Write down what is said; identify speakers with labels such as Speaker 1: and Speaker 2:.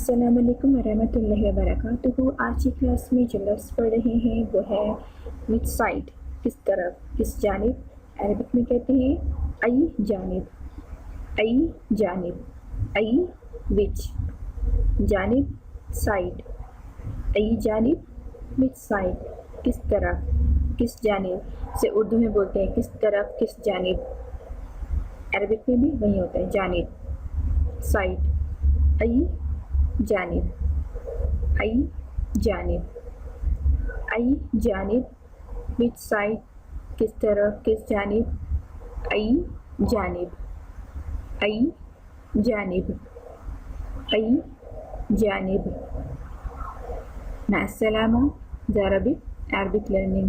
Speaker 1: السلام علیکم ورحمۃ اللہ وبرکاتہ۔ آج کی کلاس میں جو لفظ پڑھ رہے ہیں وہ ہے وچ سائڈ، کس طرف، کس جانب۔ عربک میں کہتے ہیں ای جانب، ای جانب، ای وچ، جانب سائڈ، ای جانب وچ سائڈ، کس طرف، کس جانب سے اردو میں بولتے ہیں کس طرف، کس جانب۔ عربک میں بھی وہی ہوتا ہے جانب، سائڈ، ای جانب، ای جانب، ای جانب وچ سائڈ، کس طرف، کس جانب، ای جانب، ای جانب، ای جانب۔ مع السلامة، JANIB Arabic Learning.